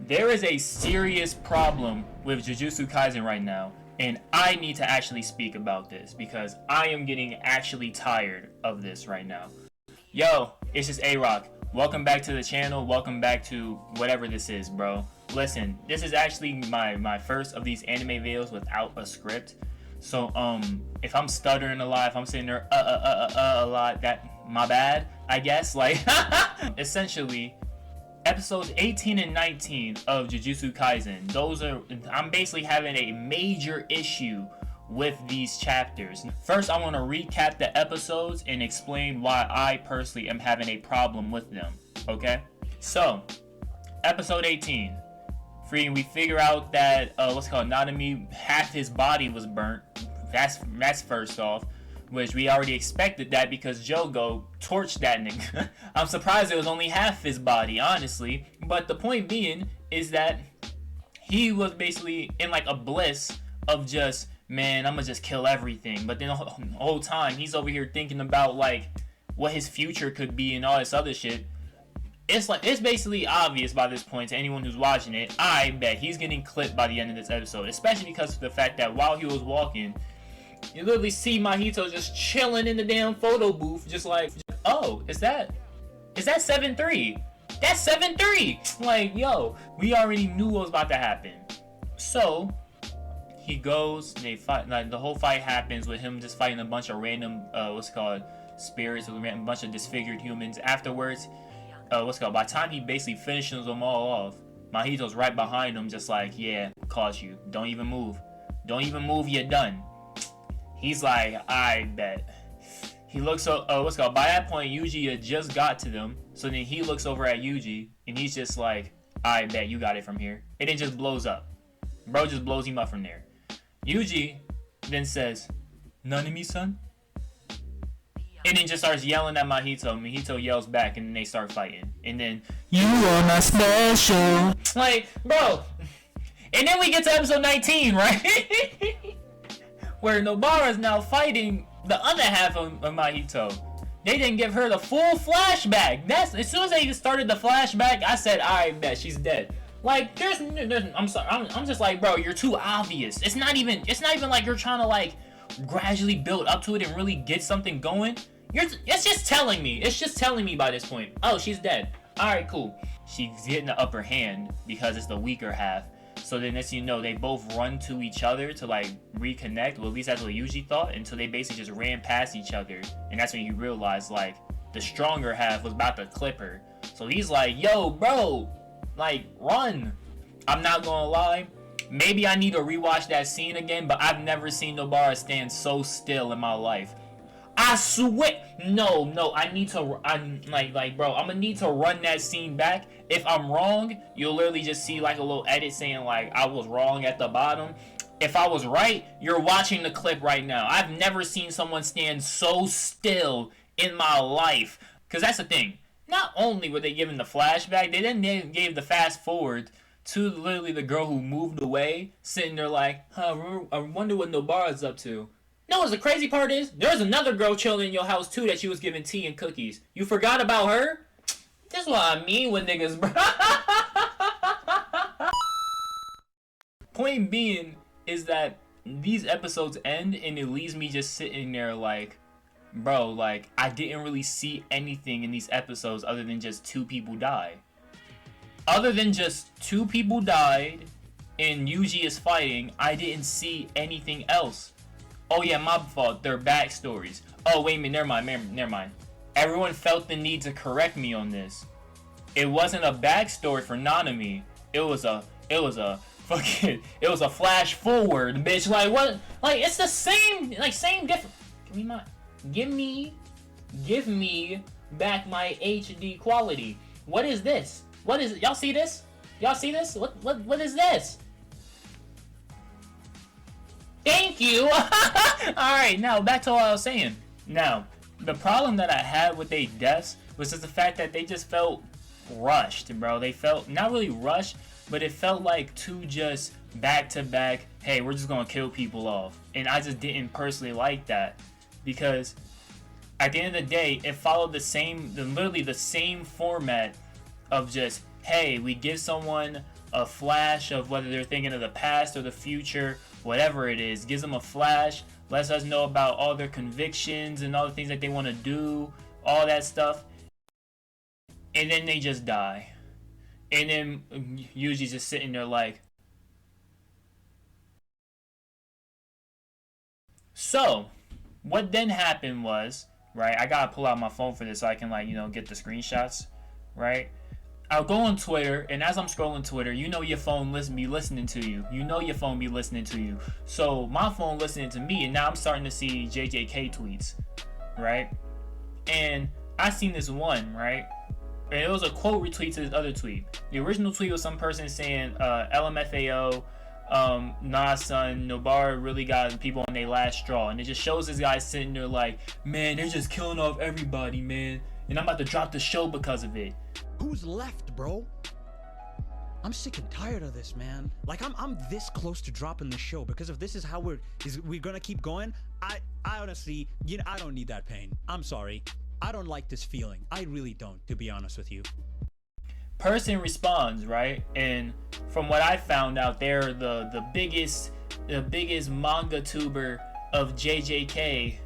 There is a serious problem with Jujutsu Kaisen right now, and I need to actually speak about this because I am getting actually tired of this right now. Yo, it's just A-Rock. Welcome back to the channel. Welcome back to whatever this is, bro. Listen, this is actually my first of these anime videos without a script. So, if I'm stuttering a lot, if I'm sitting there, a lot, that, my bad, I guess. Like, essentially, episodes 18 and 19 of Jujutsu Kaisen, I'm basically having a major issue with these chapters. First, I want to recap the episodes and explain why I personally am having a problem with them, okay? So, episode 18. We figure out that, Nanami, half his body was burnt. That's first off, which we already expected that because Jogo torched that nigga. I'm surprised it was only half his body, honestly. But the point being is that he was basically in like a bliss of just, man, I'm gonna just kill everything. But then the whole time he's over here thinking about like what his future could be and all this other shit. It's basically obvious by this point to anyone who's watching it. I bet he's getting clipped by the end of this episode, especially because of the fact that while he was walking, you literally see Mahito just chilling in the damn photo booth, just like, oh, is that 7-3? That's 7-3. Like, yo, we already knew what was about to happen. So he goes, they fight. Like, the whole fight happens with him just fighting a bunch of random, spirits, a bunch of disfigured humans. Afterwards, by the time he basically finishes them all off, Mahito's right behind him, just like, yeah, caught you. Don't even move. Don't even move. You're done. He's like, I bet. He looks by that point, Yuji had just got to them. So then he looks over at Yuji, and he's just like, I bet you got it from here. And it just blows up. Bro just blows him up from there. Yuji then says, Nanami-san? And then just starts yelling at Mahito. Mahito yells back, and then they start fighting. And then, you are my special. Like, bro. And then we get to episode 19, right? Where Nobara's now fighting the other half of Mahito. They didn't give her the full flashback. As soon as they started the flashback, I said, I bet she's dead. Like, I'm sorry, I'm just like, bro, you're too obvious. It's not even like you're trying to like gradually build up to it and really get something going. It's just telling me. It's just telling me by this point. Oh, she's dead. All right, cool. She's getting the upper hand because it's the weaker half. So then, as you know, they both run to each other to like reconnect. Well, at least that's what Yuji thought. Until they basically just ran past each other, and that's when you realize like the stronger half was about to clip her. So he's like, "Yo, bro, like run." I'm not gonna lie. Maybe I need to rewatch that scene again, but I've never seen Nobara stand so still in my life. I swear, no, I'm like, bro, I'm gonna need to run that scene back. If I'm wrong, you'll literally just see like a little edit saying like I was wrong at the bottom. If I was right, you're watching the clip right now. I've never seen someone stand so still in my life. Cause that's the thing. Not only were they giving the flashback, they then gave the fast forward to literally the girl who moved away, sitting there like, I wonder what Nobara's up to. No, the crazy part is, there's another girl chilling in your house too that she was giving tea and cookies. You forgot about her? That's what I mean with niggas, bro. Point being is that these episodes end and it leaves me just sitting there like, bro, like, I didn't really see anything in these episodes other than just 2 people die. Other than just 2 people died and Yuji is fighting, I didn't see anything else. Oh yeah, my fault. Their backstories. Oh wait a minute, never mind. Everyone felt the need to correct me on this. It wasn't a backstory for Nanami. It was a flash forward, bitch. Like what? Like it's the same, like same different. Give me back my HD quality. What is this? What is it? Y'all see this? Y'all see this? What is this? Thank you! Alright, now back to what I was saying. Now, the problem that I had with their deaths was just the fact that they just felt rushed, bro. They felt, not really rushed, but it felt like 2 just back-to-back, hey, we're just gonna kill people off. And I just didn't personally like that. Because at the end of the day, it followed literally the same format of just, hey, we give someone a flash of whether they're thinking of the past or the future, whatever it is. Gives them a flash, lets us know about all their convictions and all the things that they want to do, all that stuff. And then they just die. And then Yuji's just sitting there like. So, what then happened was, right, I gotta pull out my phone for this so I can, like, you know, get the screenshots, right? I'll go on Twitter, and as I'm scrolling Twitter, you know your phone be listening to you. You know your phone be listening to you. So, my phone listening to me, and now I'm starting to see JJK tweets, right? And I seen this one, right? And it was a quote retweet to this other tweet. The original tweet was some person saying, LMFAO, nah son, Nobara really got people on their last straw. And it just shows this guy sitting there like, man, they're just killing off everybody, man. And I'm about to drop the show because of it. Who's left, bro? I'm sick and tired of this, man. Like, I'm this close to dropping the show because if this is how we're gonna keep going, I honestly, you know, I don't need that pain. I'm sorry. I don't like this feeling. I really don't, to be honest with you. Person responds, right? And from what I found out, they're the biggest manga tuber of JJK.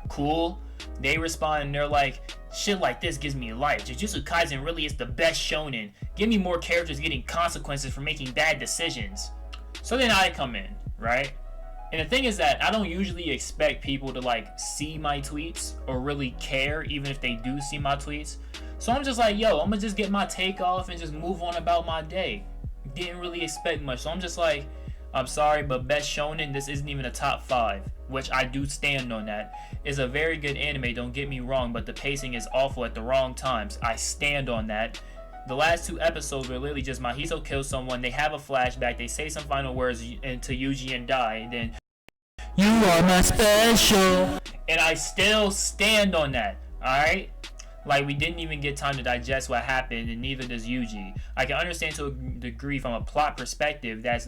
Cool. They respond and they're like, shit like this gives me life. Jujutsu Kaisen really is the best shonen. Give me more characters getting consequences for making bad decisions. So then I come in, right? And the thing is that I don't usually expect people to like see my tweets or really care even if they do see my tweets. So I'm just like, yo, I'm gonna just get my take off and just move on about my day. Didn't really expect much. So I'm just like, I'm sorry, but Best Shonen, this isn't even a top 5, which I do stand on that. It's a very good anime, don't get me wrong, but the pacing is awful at the wrong times. I stand on that. The last 2 episodes were literally just Mahiso kills someone, they have a flashback, they say some final words into Yuji and die, and then you are my special. And I still stand on that, alright? Like, we didn't even get time to digest what happened, and neither does Yuji. I can understand to a degree from a plot perspective that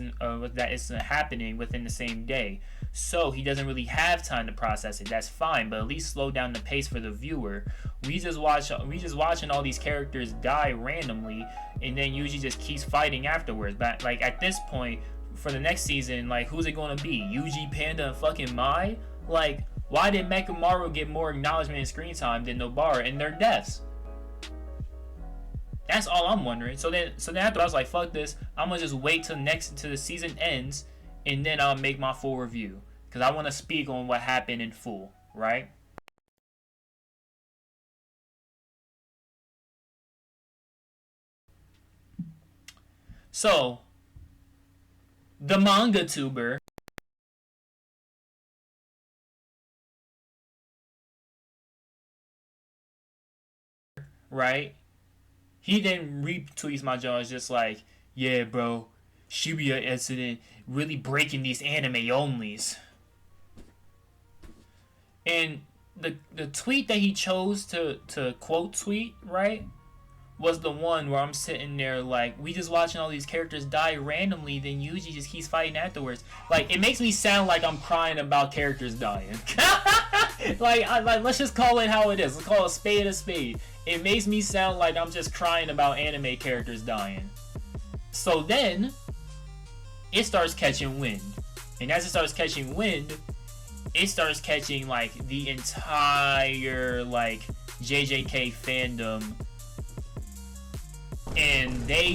it's happening within the same day. So he doesn't really have time to process it. That's fine, but at least slow down the pace for the viewer. We just watching all these characters die randomly, and then Yuji just keeps fighting afterwards. But like at this point, for the next season, like who's it gonna be? Yuji, Panda, and fucking Mai? Like, why did Mekamaru get more acknowledgement and screen time than Nobara in their deaths? That's all I'm wondering. So then after I was like, fuck this, I'm gonna just wait till the season ends, and then I'll make my full review. Because I want to speak on what happened in full, right? So, the manga tuber right? He then retweets my jaw just like, yeah, bro, Shibuya incident really breaking these anime onlys. And the tweet that he chose to quote tweet, right, was the one where I'm sitting there like, we just watching all these characters die randomly, then Yuji just keeps fighting afterwards. Like, it makes me sound like I'm crying about characters dying. like, let's just call it how it is. Let's call a spade a spade. It makes me sound like I'm just crying about anime characters dying. So then, it starts catching wind. And as it starts catching wind, it starts catching, like, the entire, like, JJK fandom. And they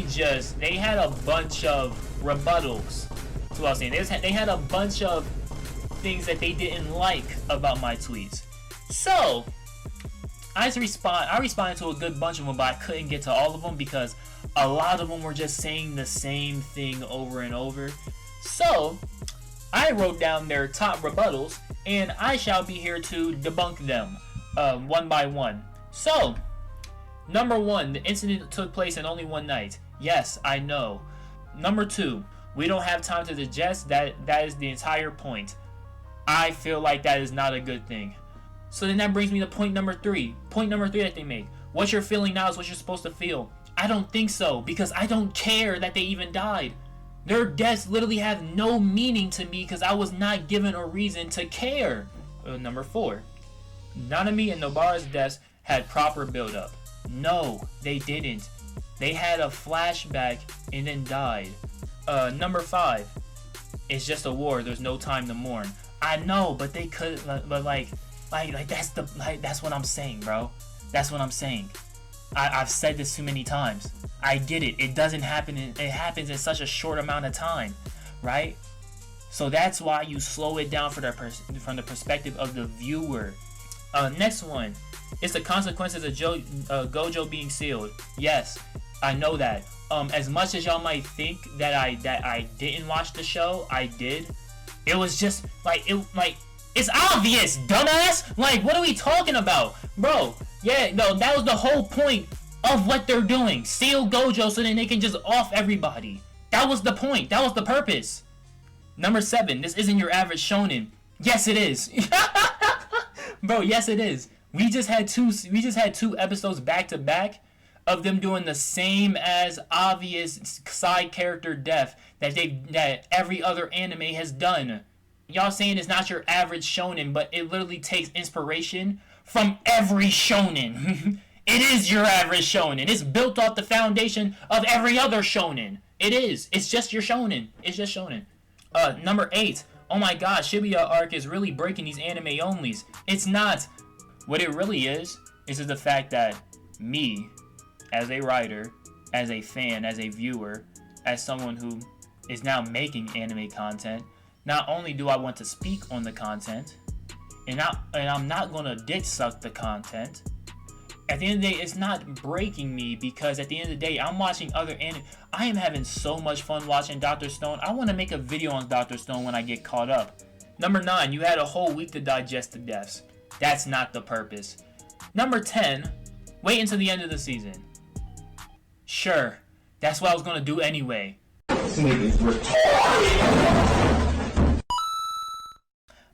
had a bunch of rebuttals. That's what I was saying. They had a bunch of things that they didn't like about my tweets. So, I responded to a good bunch of them, but I couldn't get to all of them because a lot of them were just saying the same thing over and over. So, I wrote down their top rebuttals, and I shall be here to debunk them one by one. So, number 1, the incident took place in only one night. Yes, I know. Number 2, we don't have time to digest. That is the entire point. I feel like that is not a good thing. So then that brings me to point number 3. Point number 3 that they make. What you're feeling now is what you're supposed to feel. I don't think so, because I don't care that they even died. Their deaths literally have no meaning to me because I was not given a reason to care. Number 4. Nanami and Nobara's deaths had proper build-up. No, they didn't. They had a flashback and then died. Number 5. It's just a war. There's no time to mourn. I know, but they could. But like that's what I'm saying, bro. That's what I'm saying. I've said this too many times. I get it. It doesn't happen. It happens in such a short amount of time, right? So that's why you slow it down from the perspective of the viewer. Next one. It's the consequences of Gojo being sealed. Yes, I know that. As much as y'all might think that I didn't watch the show, I did. It was just it's obvious, dumbass. Like, what are we talking about, bro? Yeah, no, that was the whole point of what they're doing. Seal Gojo so then they can just off everybody. That was the point. That was the purpose. Number 7. This isn't your average shonen. Yes, it is. Bro, yes, it is. We just had two episodes back to back of them doing the same as obvious side character death that every other anime has done. Y'all saying it's not your average shonen, but it literally takes inspiration from every shonen. It is your average shonen. It's built off the foundation of every other shonen. It is. It's just your shonen. It's just shonen. Number 8. Oh my god, Shibuya arc is really breaking these anime onlys. It's not. What it really is the fact that me, as a writer, as a fan, as a viewer, as someone who is now making anime content, not only do I want to speak on the content, and I'm not gonna dick suck the content. At the end of the day, it's not breaking me because at the end of the day, I'm watching other anime. I am having so much fun watching Dr. Stone. I want to make a video on Dr. Stone when I get caught up. Number 9, you had a whole week to digest the deaths. That's not the purpose. Number 10, wait until the end of the season. Sure, that's what I was gonna do anyway.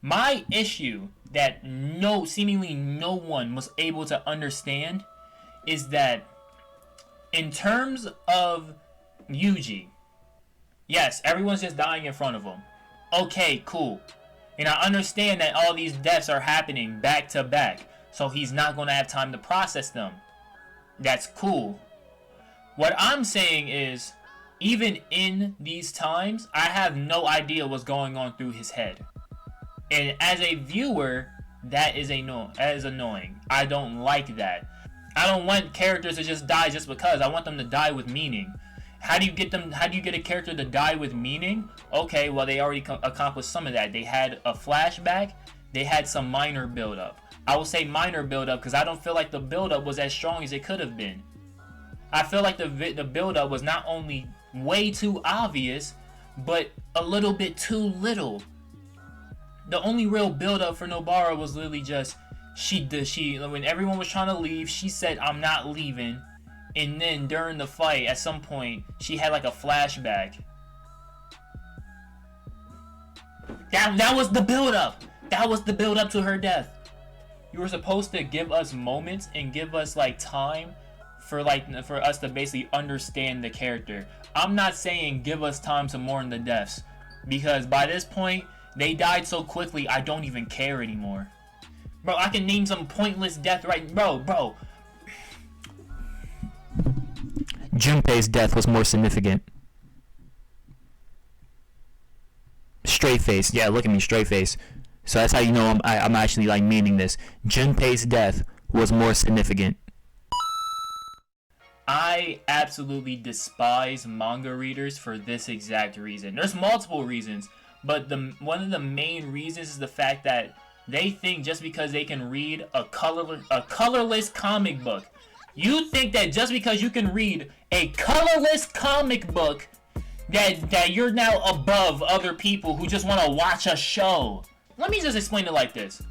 My issue that seemingly no one was able to understand is that in terms of Yuji, yes, everyone's just dying in front of him. Okay, cool. And I understand that all these deaths are happening back to back, so he's not going to have time to process them. That's cool. What I'm saying is, even in these times, I have no idea what's going on through his head. And as a viewer, that is annoying. I don't like that. I don't want characters to just die just because. I want them to die with meaning. How do you get a character to die with meaning? Okay, well, they already accomplished some of that. They had a flashback. They had some minor build-up. I will say minor build-up because I don't feel like the build-up was as strong as it could have been. I feel like the build-up was not only way too obvious, but a little bit too little. The only real build-up for Nobara was literally just when everyone was trying to leave, she said, "I'm not leaving." And then during the fight, at some point, she had like a flashback. That was the build-up. That was the build-up to her death. You were supposed to give us moments and give us like time for us to basically understand the character. I'm not saying give us time to mourn the deaths, because by this point, they died so quickly, I don't even care anymore. Bro, I can name some pointless death bro. Junpei's death was more significant. Straight face. Yeah, look at me, straight face. So that's how you know I'm actually like meaning this. Junpei's death was more significant. I absolutely despise manga readers for this exact reason. There's multiple reasons, but one of the main reasons is the fact that they think just because they can read a colorless comic book, you think that just because you can read a colorless comic book that you're now above other people who just want to watch a show. Let me just explain it like this.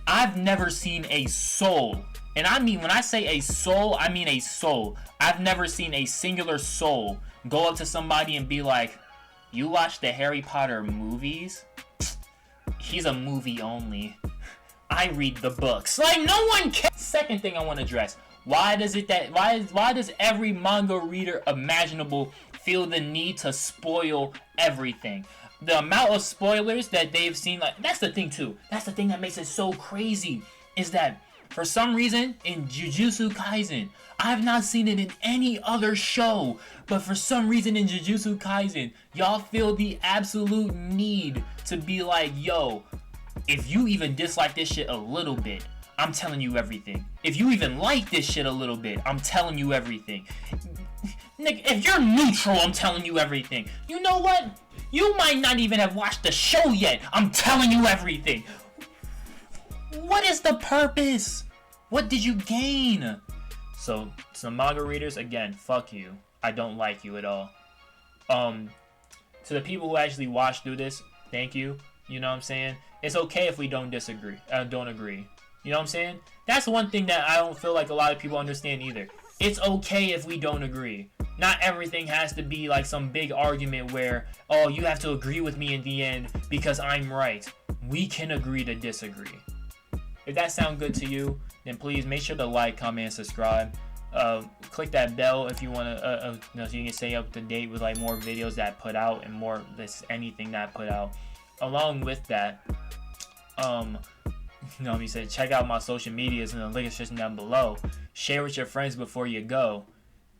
I've never seen a soul, and I mean when I say a soul, I mean a soul. I've never seen a singular soul go up to somebody and be like, "You watch the Harry Potter movies? He's a movie only. I read the books." Like, no one cares. Second thing I want to address. Why does every manga reader imaginable feel the need to spoil everything? The amount of spoilers that they've seen, like, that's the thing too. That's the thing that makes it so crazy, is that For some reason, in Jujutsu Kaisen, I have not seen it in any other show, but for some reason in Jujutsu Kaisen, y'all feel the absolute need to be like, yo, if you even dislike this shit a little bit, I'm telling you everything. If you even like this shit a little bit, I'm telling you everything. Nick, if you're neutral, I'm telling you everything. You know what? You might not even have watched the show yet. I'm telling you everything. What is the purpose? What did you gain? So, some manga readers, again, fuck you. I don't like you at all. To the people who actually watch through this, thank you. You know what I'm saying? It's okay if we don't don't agree. You know what I'm saying? That's one thing that I don't feel like a lot of people understand either. It's okay if we don't agree. Not everything has to be like some big argument where, oh, you have to agree with me in the end because I'm right. We can agree to disagree. If that sounds good to you, then please make sure to like, comment, and subscribe. Click that bell if you want to, so you can stay up to date with like more videos that I put out and more anything that I put out. Along with that, he said check out my social medias in the link description down below. Share with your friends before you go.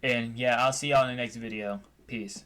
And yeah, I'll see y'all in the next video. Peace.